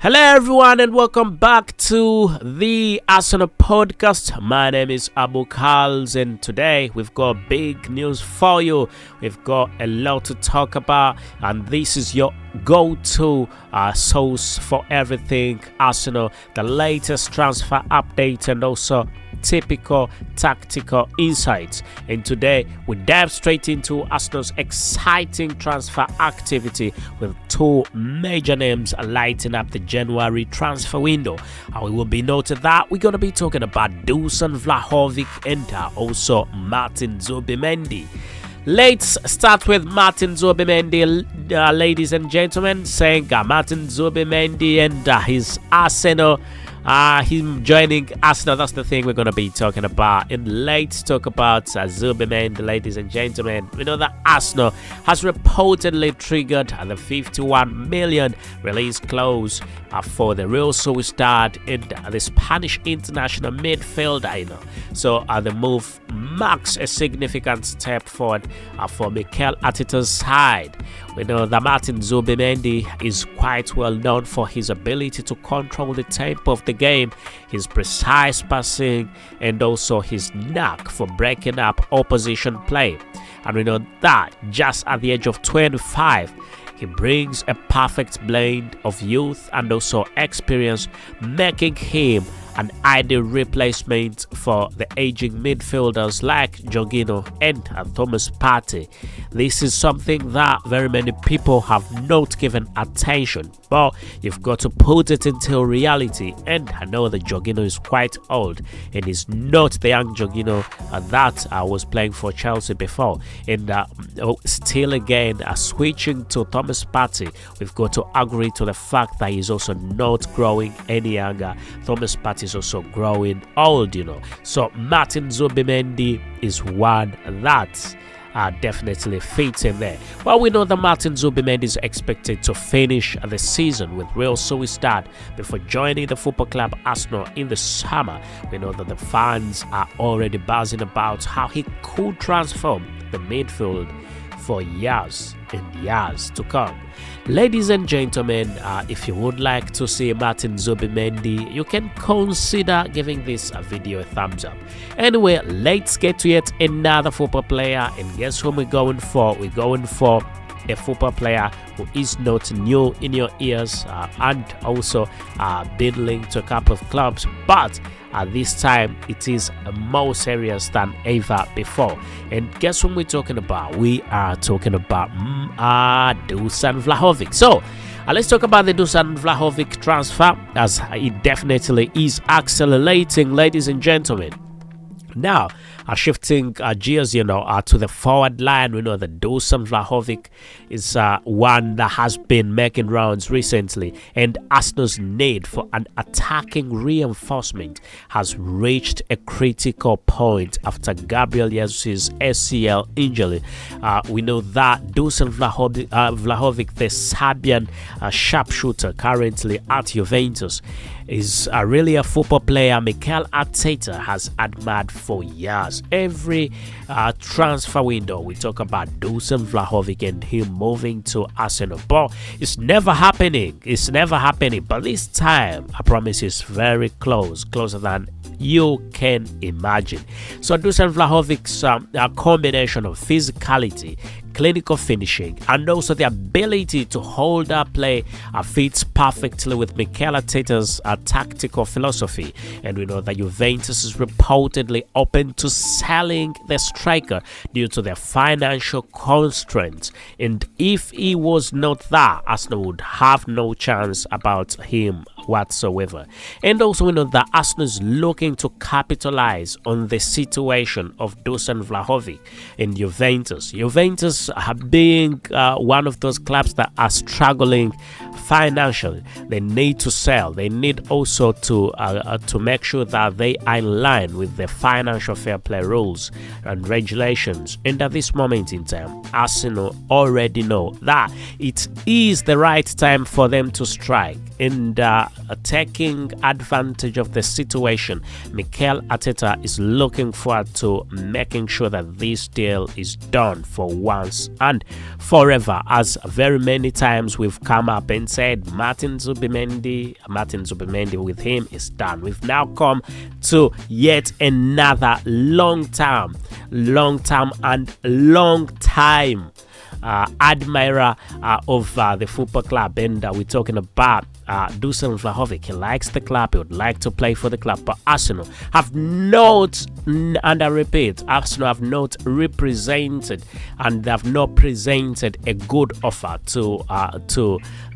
Hello, everyone, and welcome back to the Arsenal podcast. My name is Abu Kals, and today we've got big news for you. We've got a lot to talk about, and this is your go-to source for everything Arsenal, the latest transfer update, and also typical tactical insights. And today we dive straight into Arsenal's exciting transfer activity with two major names lighting up the January transfer window. We will be noted that we're going to be talking about DUSAN, Vlahovic, and also Martin Zubimendi. Let's start with Martin Zubimendi, ladies and gentlemen, saying Martin Zubimendi and his Arsenal. Him joining Arsenal, that's the thing we're going to be talking about. And let's talk about Zubimendi, ladies and gentlemen. We know that Arsenal has reportedly triggered the 51 million release clause for the real superstar and the Spanish international midfielder. So the move marks a significant step forward for Mikel Arteta's side. We know that Martin Zubimendi is quite well known for his ability to control the tempo of the game, his precise passing, and also his knack for breaking up opposition play. And we know that just at the age of 25, he brings a perfect blend of youth and also experience, making him an ideal replacement for the aging midfielders like Jorginho and Thomas Partey. This is something that very many people have not given attention, but you've got to put it into reality. And I know that Jorginho is quite old and is not the young Jorginho that was playing for Chelsea before. And still again, switching to Thomas Partey, we've got to agree to the fact that he's also not growing any younger. Thomas Partey is also growing old, So Martin Zubimendi is one that definitely fits in there. Well, we know that Martin Zubimendi is expected to finish the season with Real Sociedad before joining the football club Arsenal in the summer. We know that the fans are already buzzing about how he could transform the midfield for years and years to come. Ladies and gentlemen, if you would like to see Martin Zubimendi, you can consider giving this video a thumbs up. Anyway, let's get to yet another football player, and guess whom we're going for? We're going for a football player who is not new in your ears and also been linked to a couple of clubs, but this time it is more serious than ever before. And guess what we're talking about? We are talking about DUSAN Vlahovic. So let's talk about the DUSAN Vlahovic transfer, as it definitely is accelerating, ladies and gentlemen. Now, shifting gears, to the forward line, we know that DUSAN Vlahovic is one that has been making rounds recently, and Arsenal's need for an attacking reinforcement has reached a critical point after Gabriel Jesus' ACL injury. We know that DUSAN Vlahovic, the Serbian sharpshooter currently at Juventus, is really a football player Mikel Arteta has admired for years. Every transfer window, we talk about DUSAN Vlahovic and him moving to Arsenal, but it's never happening. But this time, I promise, it's very closer than you can imagine. So DUSAN Vlahovic's a combination of physicality, clinical finishing, and also the ability to hold up play fits perfectly with Mikel Arteta's tactical philosophy. And we know that Juventus is reportedly open to selling the striker due to their financial constraints. And if he was not there, Arsenal would have no chance about him whatsoever. And also we know that Arsenal is looking to capitalize on the situation of DUSAN Vlahovic in Juventus. Juventus being one of those clubs that are struggling financially. They need to sell. They need also to make sure that they are in line with the financial fair play rules and regulations. And at this moment in time, Arsenal already know that it is the right time for them to strike. and taking advantage of the situation, Mikel Arteta is looking forward to making sure that this deal is done for once and forever, as very many times we've come up and said Martin Zubimendi with him is done. We've now come to yet another long time admirer of the football club, and we're talking about Dusan Vlahovic. He likes the club, he would like to play for the club, but Arsenal have not, and I repeat, Arsenal have not represented and they have not presented a good offer to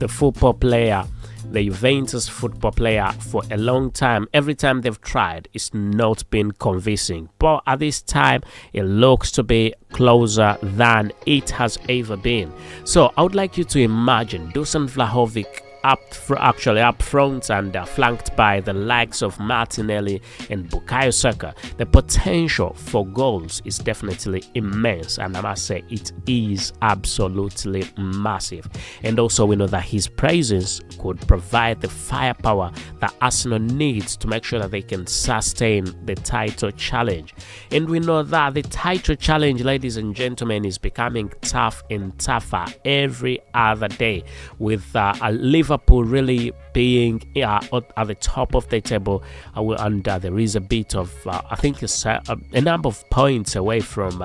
the football player, the Juventus football player, for a long time. Every time they've tried, it's not been convincing. But at this time, it looks to be closer than it has ever been. So I would like you to imagine Dusan Vlahovic up front and flanked by the likes of Martinelli and Bukayo Saka. The potential for goals is definitely immense, and I must say it is absolutely massive. And also we know that his presence could provide the firepower that Arsenal needs to make sure that they can sustain the title challenge. And we know that the title challenge, ladies and gentlemen, is becoming tough and tougher every other day, with Liverpool really being at the top of the table, and there is a bit of I think it's a number of points away from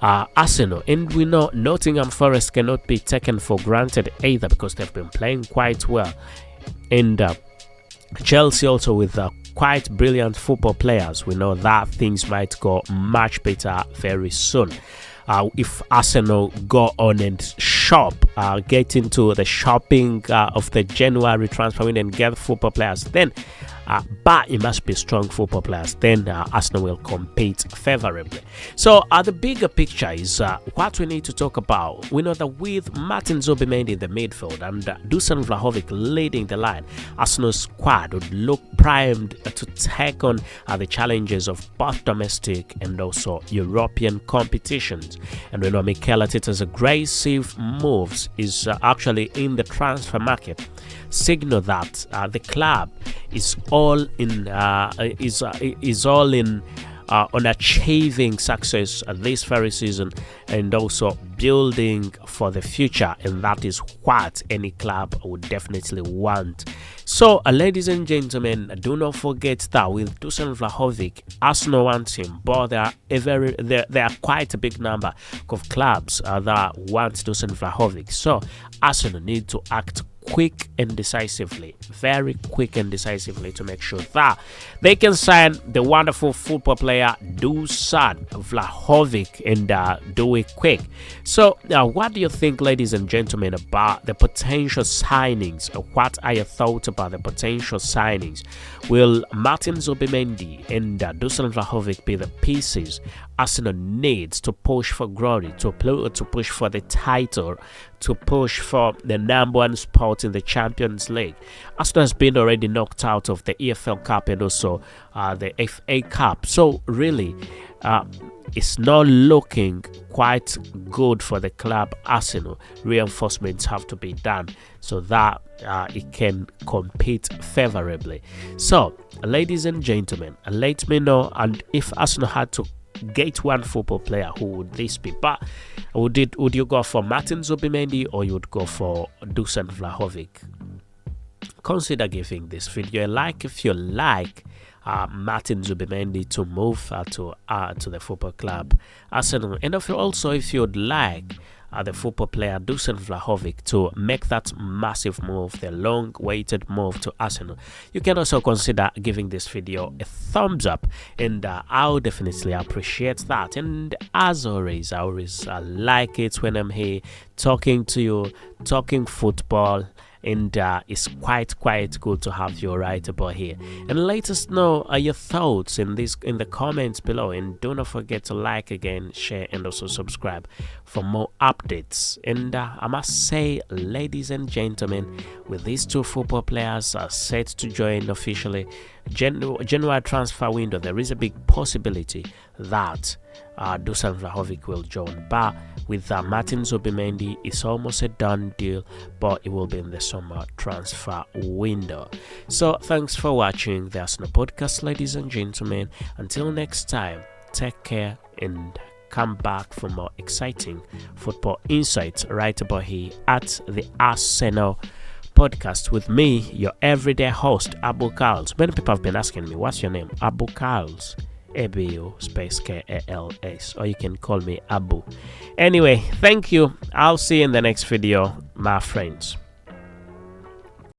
Arsenal. And we know Nottingham Forest cannot be taken for granted either, because they've been playing quite well, and Chelsea also with quite brilliant football players. We know that things might go much better very soon. If Arsenal go on and shop, get into the shopping of the January transfer window and get football players, then but it must be strong football players, then Arsenal will compete favorably. So the bigger picture is what we need to talk about. We know that with Martin Zubimendi in the midfield and Dusan Vlahovic leading the line, Arsenal's squad would look primed to take on the challenges of both domestic and also European competitions. And we know Mikel Arteta's aggressive moves is actually in the transfer market signal that the club is all in on achieving success this very season, and also building for the future, and that is what any club would definitely want. So ladies and gentlemen, do not forget that with Dusan Vlahovic, Arsenal wants him, but there are quite a big number of clubs that want Dusan Vlahovic. So Arsenal need to act quick and decisively, very quick and decisively, to make sure that they can sign the wonderful football player Dusan Vlahovic, and do it quick. So what do you think, ladies and gentlemen, about the potential signings? What are your thoughts about the potential signings? Will Martin Zubimendi and Dusan Vlahovic be the pieces Arsenal needs to push for glory, to push for the title, to push for the number one spot in the Champions League? Arsenal has been already knocked out of the EFL Cup and also the FA Cup. So really, it's not looking quite good for the club Arsenal. Reinforcements have to be done so that it can compete favorably. So, ladies and gentlemen, let me know, and if Arsenal had to get one football player, who would this be? But would you go for Martin Zubimendi, or you would go for Dusan Vlahovic? Consider giving this video a like if you like Martin Zubimendi to move to the football club Arsenal, and also if you would like the football player Dusan Vlahovic to make that massive move, the long-awaited move to Arsenal. You can also consider giving this video a thumbs up, and I'll definitely appreciate that. And as always, I always like it when I'm here talking to you, talking football, and it's quite good to have you right about here. And let us know your thoughts in the comments below, and do not forget to like again, share, and also subscribe for more updates. And I must say, ladies and gentlemen, with these two football players are set to join officially January transfer window, there is a big possibility that Dusan Vlahovic will join. But with Martin Zubimendi, it's almost a done deal, but it will be in the summer transfer window. So thanks for watching the Arsenal podcast, ladies and gentlemen. Until next time, take care and come back for more exciting football insights right about here at the Arsenal podcast with me, your everyday host, Abu Carls. Many people have been asking me, what's your name? Abu Carls. ABU space KALS, or you can call me Abu. Anyway, thank you. I'll see you in the next video, my friends.